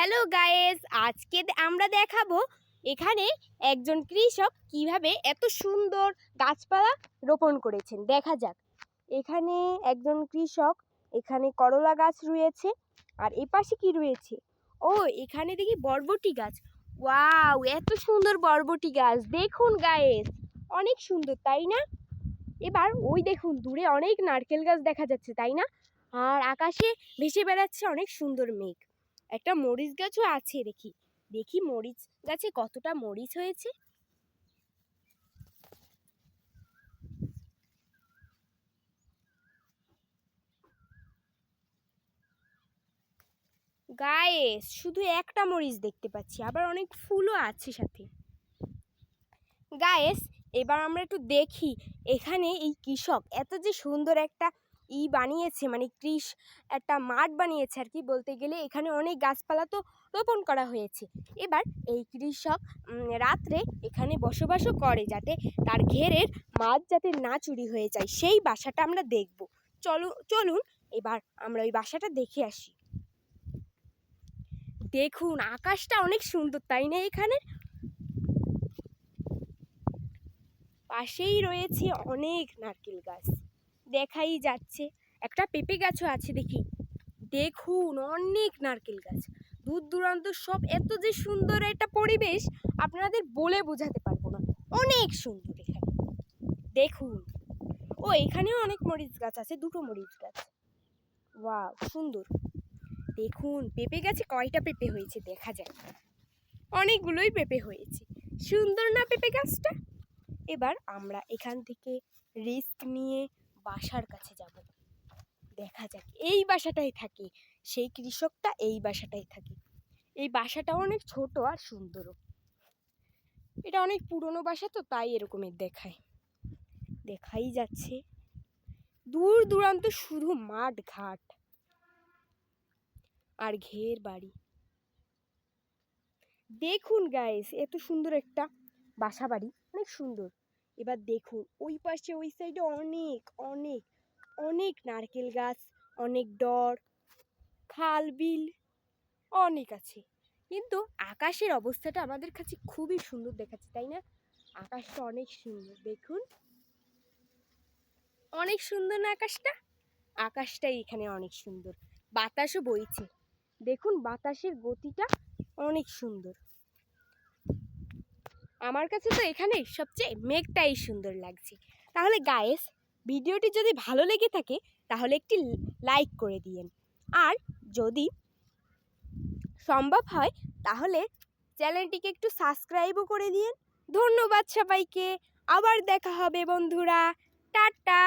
Hello guys, আজকে আমরা দেখাবো এখানে একজন কৃষক কিভাবে এত সুন্দর গাছপালা রোপণ করেছেন। দেখা যাক। এখানে একজন কৃষক এখানে করলা গাছ রয়েছে, আর এপাশে কি রয়েছে? ও, এখানে দেখি বরবটি গাছ। ওয়াও, এত সুন্দর বরবটি গাছ! দেখুন গাইস, অনেক সুন্দর, তাই না? এবার ওই দেখুন দূরে অনেক নারকেল গাছ দেখা যাচ্ছে, তাই না? আর আকাশে ভেসে বেড়াচ্ছে অনেক সুন্দর মেঘ। একটা মরিচ গাছও আছে, দেখি দেখি মরিচ গাছে কতটা মরিচ হয়েছে। গায়ে শুধু একটা মরিচ দেখতে পাচ্ছি, আবার অনেক ফুলও আছে সাথে। গায়েস, এবার আমরা একটু দেখি এখানে এই কৃষক এত যে সুন্দর একটা বানিয়েছে, মানে একটা মাঠ বানিয়েছে আর কি বলতে গেলে। এখানে অনেক গাছপালা তো রোপণ করা হয়েছে। এবার এই কৃষক রাত্রে এখানে বসবাসও করে, যাতে তার ঘেরের মাছ যাতে না চুরি হয়ে যায়, সেই বাসাটা আমরা দেখব। চলুন এবার আমরা ওই বাসাটা দেখে আসি। দেখুন আকাশটা অনেক সুন্দর, তাই না? এখানে পাশেই রয়েছে অনেক নারকেল গাছ, দেখাই যাচ্ছে। একটা পেঁপে গাছও আছে দেখি। দেখুন অনেক নারকেল গাছ, দূর দূরান্ত সব। এত যে সুন্দর একটা পরিবেশ আপনাদের বলে বোঝাতে পারবো না, অনেক সুন্দর এখানে। দেখুন, ও এখানেও অনেক মরিচ গাছ আছে, দুটো মরিচ গাছ। ওয়াও, সুন্দর। দেখুন পেঁপে গাছে কয়টা পেঁপে হয়েছে দেখা যায়, অনেকগুলোই পেঁপে হয়েছে। সুন্দর না পেঁপে গাছটা? এবার আমরা এখান থেকে রিস্ক নিয়ে বাসার কাছে যাব। দেখা যাক, এই বাসাটাই থাকে সেই কৃষকটা, এই বাসাটাই থাকে। এই বাসাটা অনেক ছোট আর সুন্দরও। এটা অনেক পুরনো বাসা, তো তাই এরকমের দেখাই যাচ্ছে। দূর দূরান্ত শুধু মাঠ ঘাট আর ঘের বাড়ি। দেখুন গাইস, এত সুন্দর একটা বাসা বাড়ি, অনেক সুন্দর। এবার দেখুন ওই পাশে ওই সাইডে অনেক অনেক অনেক নারকেল গাছ, অনেক ডর, খাল বিল অনেক আছে। কিন্তু আকাশের অবস্থাটা আমাদের কাছে খুবই সুন্দর দেখাচ্ছে, তাই না? আকাশটা অনেক সুন্দর, দেখুন অনেক সুন্দর না আকাশটা? আকাশটাই এখানে অনেক সুন্দর। বাতাসও বইছে, দেখুন বাতাসের গতিটা অনেক সুন্দর। আমার কাছে তো এখানে সবচেয়ে মেঘটাই সুন্দর লাগছে। তাহলে গায়েস, ভিডিওটি যদি ভালো লেগে থাকে তাহলে একটি লাইক করে দিয়েন, আর যদি সম্ভব হয় তাহলে চ্যানেলটিকে একটু সাবস্ক্রাইবও করে দিয়েন। ধন্যবাদ সবাইকে, আবার দেখা হবে বন্ধুরা, টাটা।